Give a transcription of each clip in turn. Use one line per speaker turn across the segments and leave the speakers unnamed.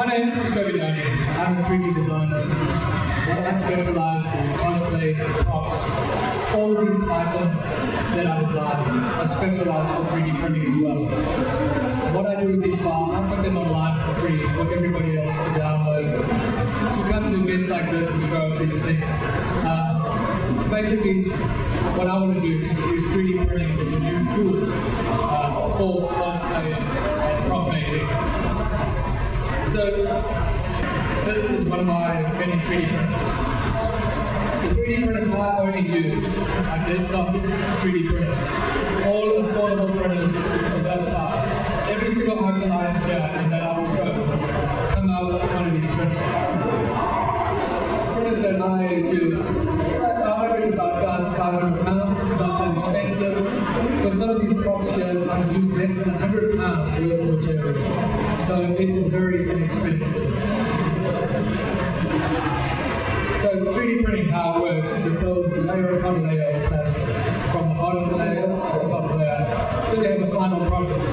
My name is Kobe Dani. I'm a 3D designer. What I specialize in cosplay, props, all of these items that I design are specialized for 3D printing as well. What I do with these files, I put them online for free for everybody else to download, to come to events like this and show off these things. Basically, what I want to do is introduce 3D printing as a new tool for cosplay and prop making. So, this is one of my many 3D printers. The 3D printers I only use are desktop 3D printers. All affordable printers of that size. Every single item I have here and that I will show come out with one of these printers. Printers that I use are average about £1,500, not that expensive. For some of these props here, I've used less than £100 worth of material. So it is very inexpensive. So 3D printing, how it works is it builds layer upon layer of plastic, from the bottom layer to the top layer, until you have a final product.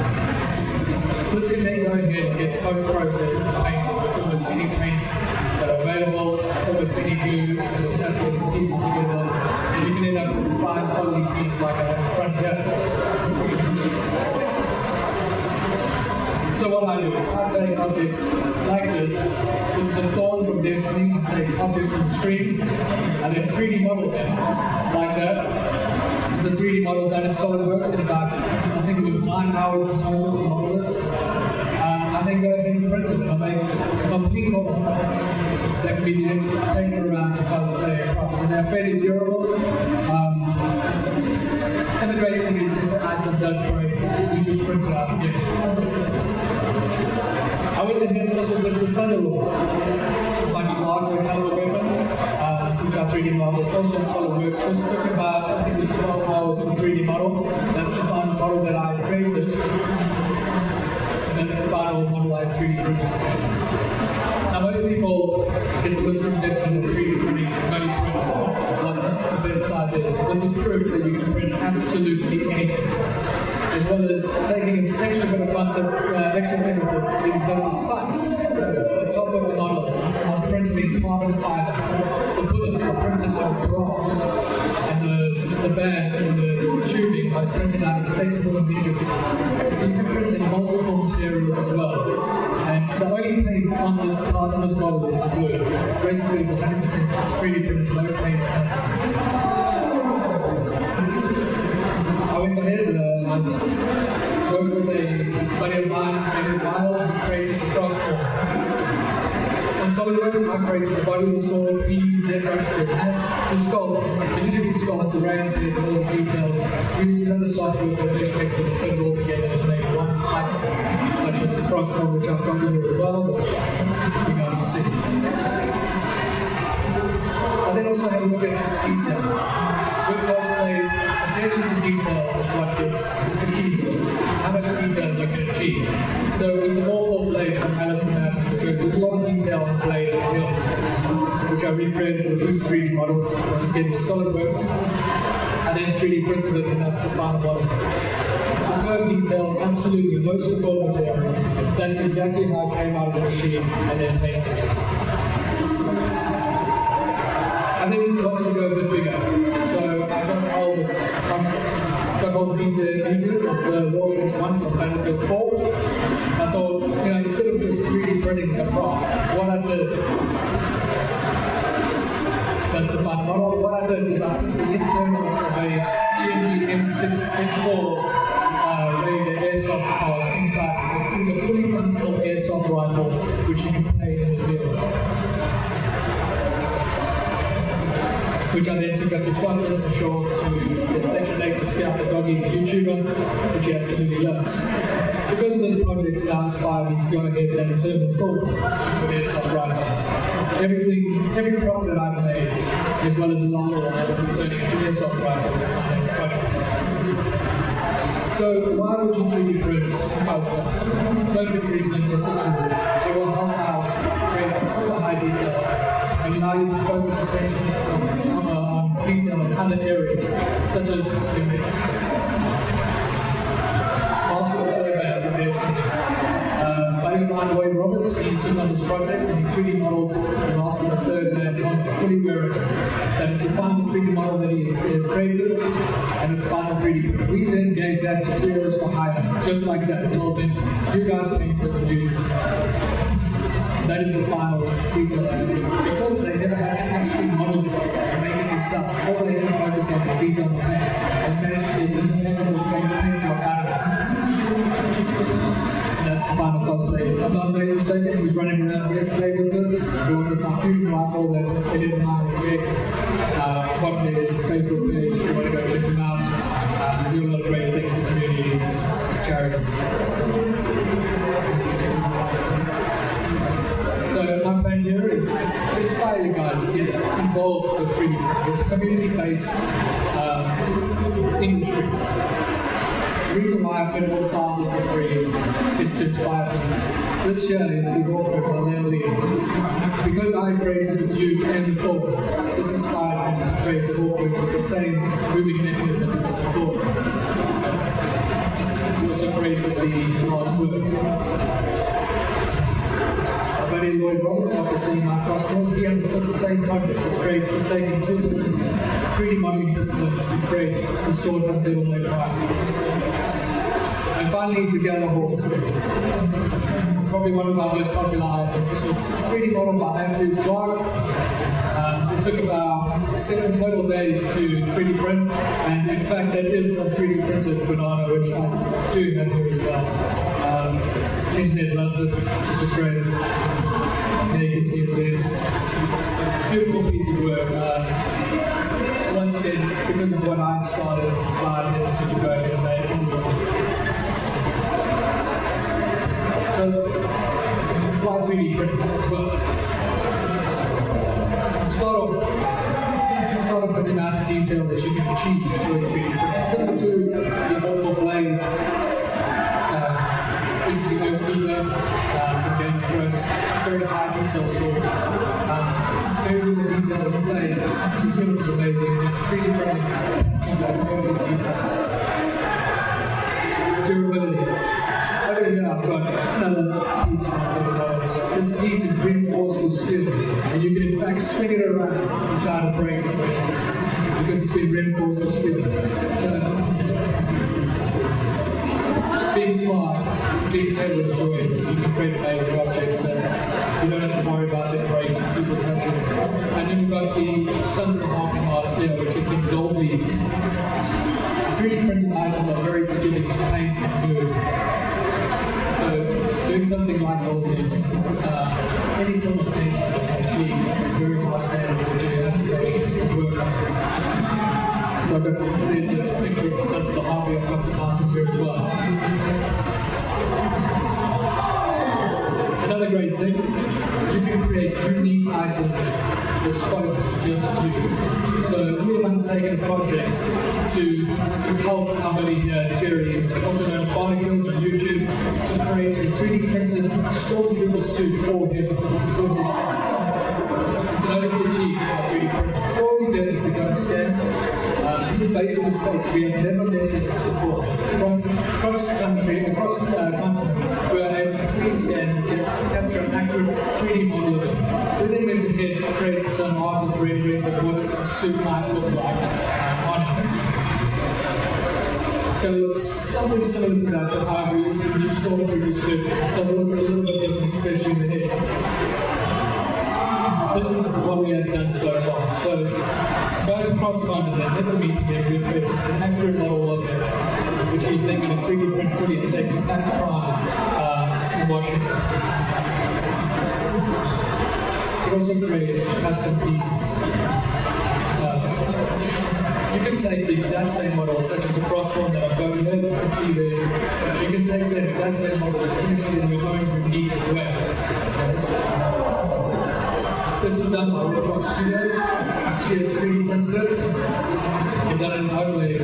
This can then go ahead and get post-processed and painted with almost any paints that are available, almost any glue, and attach all these pieces together, and you can end up with a fine quality piece like I have in front here. So what I do is I take objects like this. This is the thorn from Destiny. I take objects from the screen and then 3D model them like that. It's a 3D model done in SolidWorks in about, I think it was 9 hours in total to model this. And then go ahead and print it. I make a complete model that can be then taken around to cosplay and props. And they're fairly durable. And the great thing is if the item does break, you just print it out again. I went ahead and also did the Thunderlord, a much larger caliber weapon, which I 3D modeled, also in SolidWorks. This took about, I think it was 12 hours to 3D model. That's the final model that I created. And that's the final model I 3D printed. Now most people get the misconception that 3D printing can only print what the bed size is. This is proof that you can print absolutely anything. As well as taking an extra bit of concept, extra thing with this is that the sights at the top of the model are printed in carbon fiber. The bullets are printed out of brass, and the band and the tubing is printed out of flexible and media fibers. So you can print in multiple materials as well. And the only paint on this model is the blue. The rest of it is 100% 3D printed, no paint. I went ahead and worked with a buddy of mine, David Miles, and created the crossbow. On SolidWorks, I created the body of the sword, we used ZBrush to enhance, to sculpt, to digitally sculpt the range and all the details. We used another software called Mesh Mixer to put it all together to make one item, such as the crossbow, which I've got here as well, which you guys will see. I then also had a look at detail. With cosplay, attention to detail is the key to it. How much detail you can achieve. So with the normal blade from Alice and Madness, which has a lot of detail on the blade and the hilt, which I recreated with these 3D models, once again with SolidWorks, and then 3D printed it, and that's the final model. Superb detail, absolutely no support material. That's exactly how it came out of the machine and then painted. I then wanted to go a bit bigger, so I got hold of these images of the Warships 1 from Battlefield 4. I thought, instead of just 3D printing the prop, what I did, that's the final model, what I did is I put the internals of a GMG M6, M4 Raider airsoft parts inside. It is a fully functional airsoft rifle, which you can play in the field. Which I then took up to Scotland to show off to Section 8 to scout the doggy YouTuber, which he absolutely loves. Because of this project, now inspired me to go ahead and turn the film into an airsoft rifle. Every prop that I've made, as well as a longer one, I've been turning into airsoft rifles as my next project. So why would you 3D print cosplay? No big reason, it's a tool. It will help out creating super high detail and allow you to focus attention on detail in other areas, such as image. Also, a band for this. Buddy of mine, Roberts, he took took on this project and he 3D modelled the mask of the third man helmet, fully wearing it. That is the final 3D model that he created, and it's final 3D print. We then gave that to Heroes for Hire, just like that. Told them, you guys paint it and use it. That is the final detail that they did. Because they never had to actually model it and make it themselves, all they had to focus on was detail on the paint, and managed to get an impeccable paint job out of it. That's the final cosplay. If I'm not mistaken, he was running around yesterday with us. We wanted my fusion rifle that they didn't mind created. Bottom there is his Facebook page if you want to go check him out. We do a lot of great things for communities and charities. So my plan here is to inspire you guys to get involved with 3D printing. It's a community-based industry. The reason why I put all the files in for free is to inspire people. This year is the awkward by because I created the Duke and the Thor, this inspired me to create an awkward with the same moving mechanisms as the Thor. We also created the last word. Buddy Lloyd Roberts, after seeing my crossword, he undertook the same project of taking two 3D modeling disciplines to create the sword from Devil May Cry. And finally, the Gala Hall. Probably one of our most popular items. This was 3D modeled by Andrew Clark. It took about 7 total days to 3D print, and in fact, that is a 3D printed banana, which I do have here as well. The internet loves it, which is great. Okay, you can see it there. Beautiful piece of work. Once again, because of what I started, inspired him to go ahead and make it. So, why 3D print as well? Start off with the amount of detail that you can achieve with 3D print. Similar to the Volvo Blade. This is the Earth Beaver from Game of Thrones. Very high detail sword. Very little detail in the blade. The print is amazing. 3D printing is that perfect detail. Durability. Over here I've got another piece from the products. This piece is reinforced with steel, and you can in fact swing it around without a break because it's been reinforced with steel. So, being smart, being clever with joints, you can create amazing objects that you don't have to worry about them breaking, people touching it. And then we've got the Sons of the Harpy mask here, which has been gold leaf. 3D printed items are very forgiving to paint and glue. So doing something like gold leaf, any form of painting can achieve very high standards of doing applications to work on. So there's a picture of the Sons of the Harpy I've got the art here as well. Another great thing, you can create unique items bespoke to just you. So we have undertaken a project to help our buddy Jerry, also known as Barnacles on YouTube, to create a 3D printed stormtrooper suit for him, for his size. It's going to be achieved by 3D printing. So all we did is we got a scan. He's based in the States. We have never met him before. From across country, across continent, we are able to 3D scan and capture an accurate 3D model of it. We then went ahead to create some artist renderings of what the suit might look like on him. It's going to look something similar to that, but however, we use the new stormtrooper suit, so it'll look a little bit different, especially in the head. This is what we have done so far. So, going across continent, never meeting him, we've created an accurate model of him, which he's then going to 3D print fully and take to PAX Prime in Washington. We also create custom pieces. You can take the exact same model, such as the crossbone that I've got here, you can see there. You can take the exact same model and finish it in your own unique way. This is done by Red Rock Studios. She has 3D printed it. We've done it in overlay.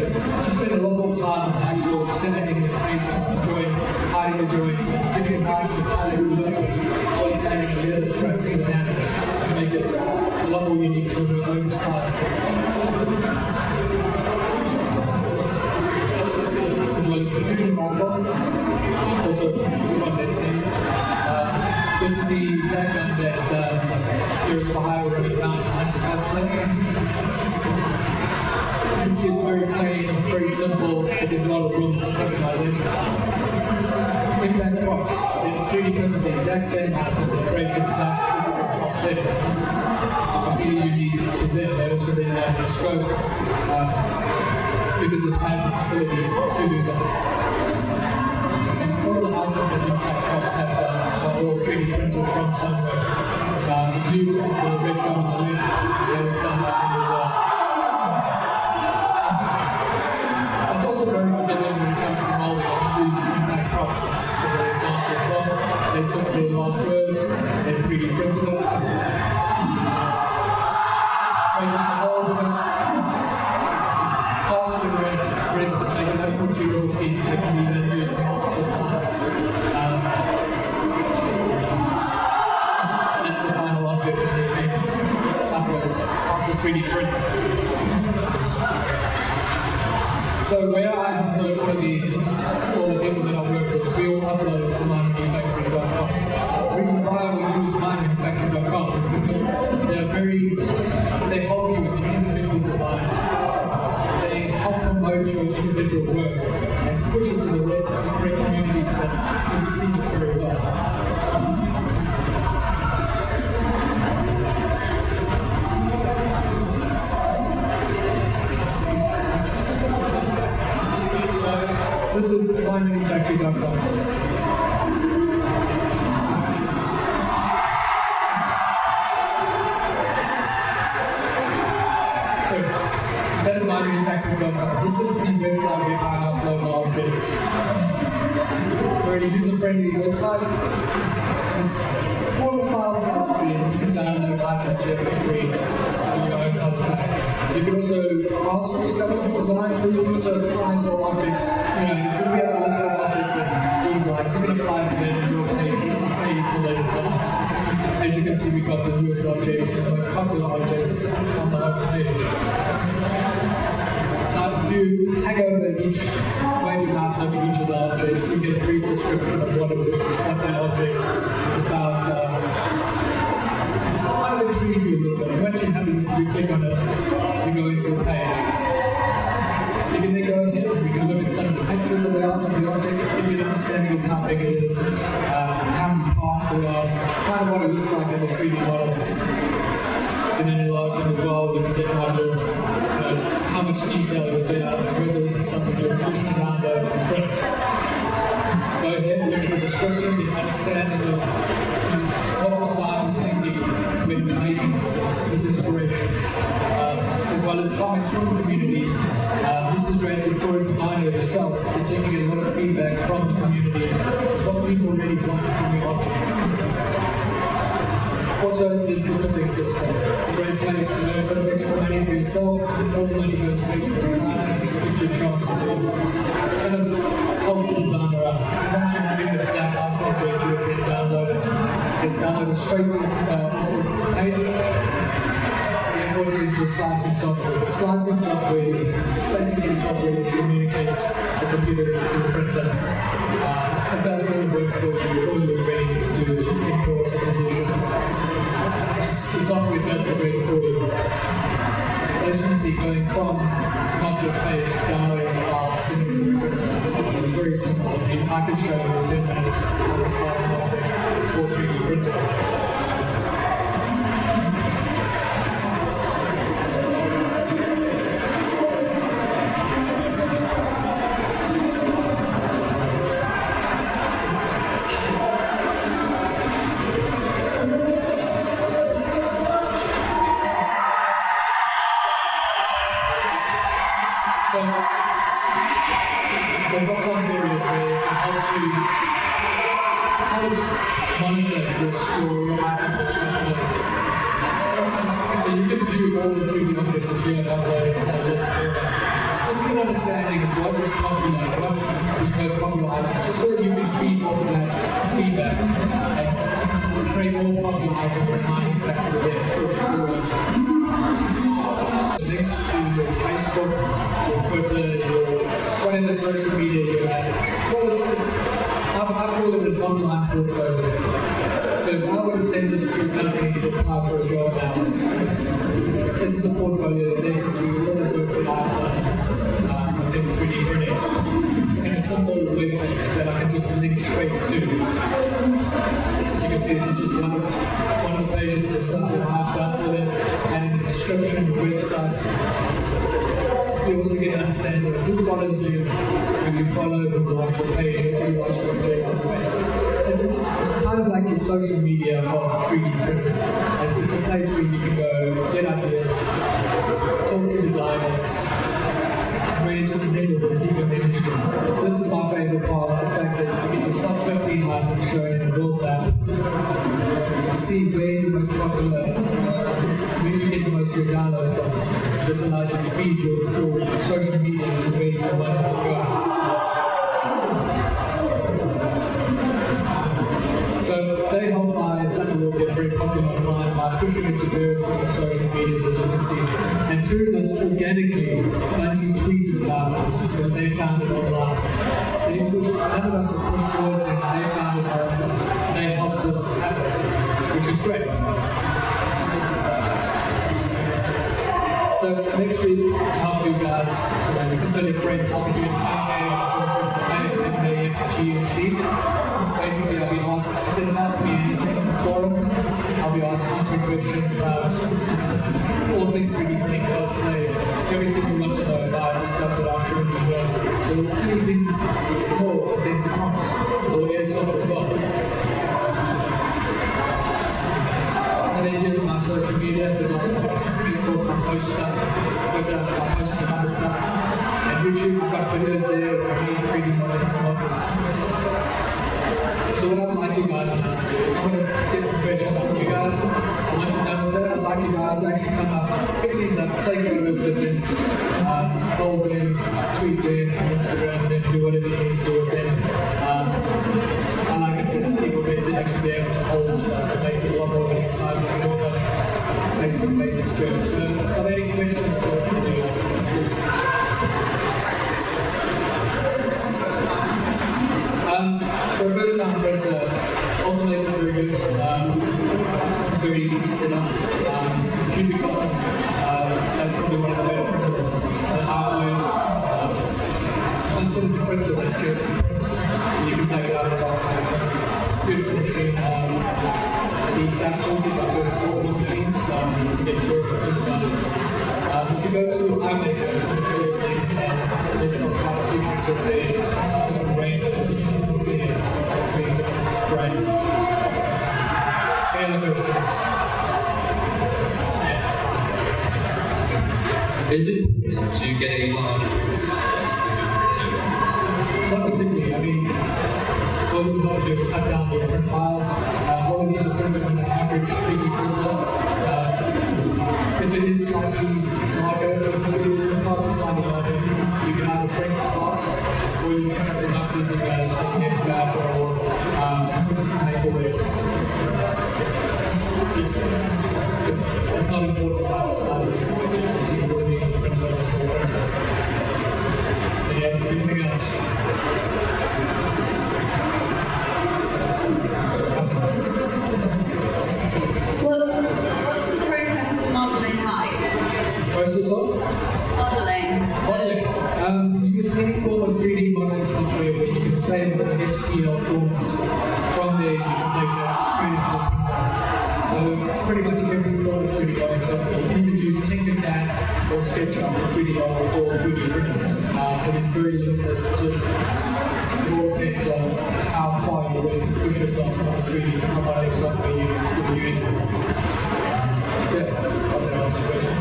She spent a lot more time on actual setting the paint, the joints, hiding the joints, and giving a nice metallic look, always adding a leather strap to the handle to make it a lot more unique to her own style. As well as the fusion rifle, also one less thing. This is the exact gun that Heroes for Hire were running around behind to Cosplay. You can see it's very plain, very simple, but there's a lot of room for customization. Impact props, they're 3D printed the exact same item, they're created that specific prop there. Completely unique to them. They also then have the scope because of having the facility to do that. All the items that Impact props have done are all 3D printed from somewhere. The Duke and the red gun on the left, they was done by them as well. It's also very forgiving when it comes to molding. I use Impact props as an example as well. They took their last words, they 3D printed it. Created some holes in it. Passed the resin to make a much more durable piece that can be then used multiple times. That's the final object that they came after 3D printing. So where I upload all of these, all the people that I work with, we all upload to mymanufacturing.com. The reason why I will use mymanufacturing.com is because they help you as an individual designer. They help promote your individual work and push it to the correct communities that you see it very well. This is mymanufacturing.com. That is mymanufacturing.com. This is the website where I upload my objects. It's a very user-friendly website. It's more of a file repository, and you can download items here for free on your own cosplay. You can also ask for stuff to be designed, but you can also apply for objects. If we have a list of objects that you like, you can apply for them and you'll pay for those designs. As you can see, we've got the newest objects and the most popular objects on the home page. Now, if you hang over each, wave your mouse over each of the objects, you get a brief description of what that object is about. Kind of intrigue you a little bit. Once you have it, you click on it, you go into the page. You can then go ahead and we can look at some of the pictures of the objects, give you an understanding of how big it is, how many parts there are, kind of what it looks like as a 3D model. And then enlarge them as well, we can get an idea of how much detail it will get out of it, whether this is something you'll push to download and print. Go ahead and look at the description, get an understanding of what the design was thinking when making these inspirations, as well as comments from the community. This is great for a designer yourself, because you can get a lot of feedback from the community, what people really want from your objects. Also, there's the tipping system. It's a great place to earn a bit of extra money for yourself. All the money goes straight to the designer, which gives you a chance to kind of help the designer out. Once you bring the flat art project, you can download it. It's downloaded straight to the page. It into slicing software. Slicing software is basically software that communicates the computer to the printer. It does all the work for you. All you really need to do is just import a position. The software does the rest for you. So as you can see, going from an object page to downloading the file, sending it to the printer is very simple. I could show you in 10 minutes how to slice an object for 3D printer. So, we've got some areas where it helps you kind of monitor your items that you upload. So you can view all the 3D objects that you have uploaded from the list area. Just to get an understanding of what is popular, what is most popular items, just so that you can feed off of that feedback and create more popular items and manufacture them, push forward. Links to your Facebook, your Twitter, your whatever social media you have, as well as I call it an online portfolio. So if I were to send this to a company to apply for a job now, this is a portfolio that they can see all the work that I've done within 3D printing in a simple web page that I can just link straight to. As you can see, this is just one of the pages of the stuff that I've done for them, and in the description, the website. You also get an understanding of who follows you, who you follow, who likes your page, who likes your JSON page. It's kind of like the social media of 3D printing. It's a place where you can go, get ideas, talk to designers, really just mingle with the people in the industry. This is my favorite part, the fact that you get the top 15 items shown in the world map to see where the most popular, where you get the most of your downloads from. This allows you to feed your social media to where you want it to go. So they help my Thunderbolt get very popular online by pushing it to various different social medias, as you can see. And through this, organically, Bungie tweeted about this because they found it online. None of us have pushed towards them, they found it by themselves. They helped this happen, which is great. So next week, to help you guys, you can tell your friends, I'll be doing GMT. Basically, I'll be asked, instead of asking me anything in the forum, I'll be answering questions about all things 3D printing, cosplay, everything you want to know about the stuff that I've shown you here, or anything more than prompts, or airsoft as well. And then here's my social media, if you'd like to Facebook, I post stuff, Twitter, I post some other stuff, and YouTube, I've got videos there of me 3D modeling some objects. So what I'd like you guys now to do, I'm going to get some questions from you guys. Once you're done with that, I'd like you guys to actually come up, pick these up, take photos with them, hold them, tweet them on Instagram, and then do whatever you need to do with them. I like it for people to actually be able to hold stuff. It makes it a lot more of an exciting, more of a face-to-face experience. So are there any questions for you guys? Please. For a first time printer, ultimately it's very good. It's very easy to set up. It's the Cubicon. That's probably one of the better printers that I've used. It's sort of the printer that just prints. You can take it out of the box and print it. Beautiful machine. The flash filters are good for all machines, so you can get your printer. If you go to iMaker, it's an affiliate link, and there's some quite a few printers there, different ranges that you can put in between different brands. Any other questions?
Is it important to get a large print size?
Not particularly. I mean, what we have to do is cut down the print files. What we need to print on an average 3D printer. If it is slightly larger, if the parts are slightly larger, you can either shrink the parts, or you can cut them up using a second fab or microwave. Just, it's not important about the size of the image, you can see what it needs to print on a small printer. Anything else?
What's the process of modelling like?
Process of?
Modelling.
Modelling. You use any form of 3D modeling software where you can save it as an STL format. From there, you can take that straight into a printer. So pretty much every form of 3D modeling software, you can even use Tinkercad or SketchUp to 3D model or 3D printing. It is very limitless. It just all depends on how far you're willing to push yourself on the 3D modeling software you're using. Yeah, I'll answer your question.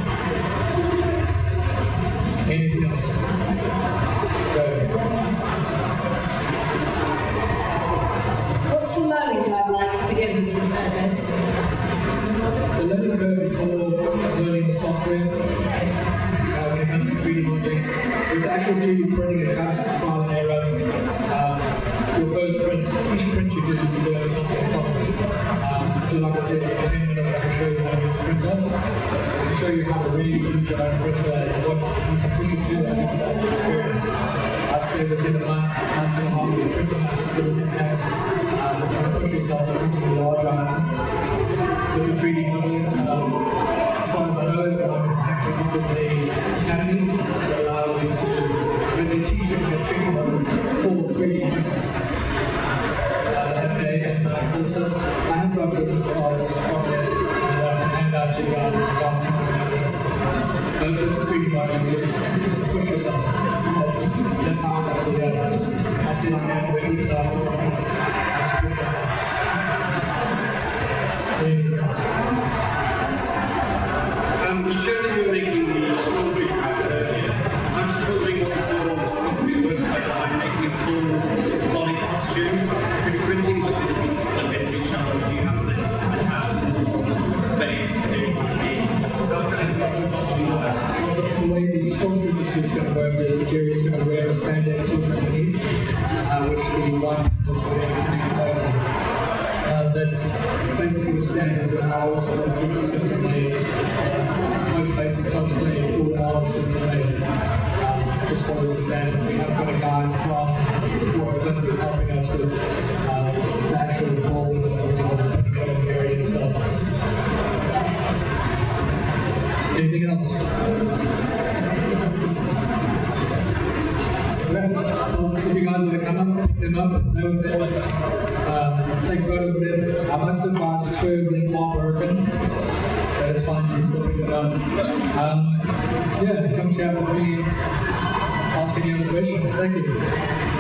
Anything else? Go ahead.
What's the learning curve like for beginners with this?
The learning curve is for learning the software. When it comes to 3D modeling, with actual 3D printing, it comes to trial and error. Your first print, each print you do, you learn something from it. So like I said, in 10 minutes I can show you how to use a printer, to show you how to really use your own printer and what you can push it to that experience. I'd say within a month and a half of printing, I just did it in-house. Push yourself to printing larger items with the 3D modeling. As far as I know, my manufacturer offers a academy that allows you to, when they teach you the 3D modeling for 3D printing. Day and night courses. I have got business cards from there and hand out to you guys if you guys can remember. But with the 3D modeling, just push yourself. That's how I got to the guys. I sit on there and even though I just push myself.
You showed that you were making the strawberry packet earlier. I'm just wondering what the store specifically looks like behind making a full sort of body costume. If you're printing like two pieces clip into each other, do you have to attach them to sort of base to be
The way the stormtrooper suit's going to work is Jerry's going to wear a spandex suit underneath, which the one was wearing connects over. That's basically the standards of how all stormtrooper suits are made. Most basic cosplay full hour suits are made. Just follow the standards. We have got a guy from Florida Flint who's helping us with the actual mold of Jerry himself. Anything else? Okay. Well, if you guys want to come up, pick them up, know if they want take photos of them. I must advise two of them are broken. But it's fine, you can still pick them up. Yeah, come chat with me, ask any other questions. Thank you.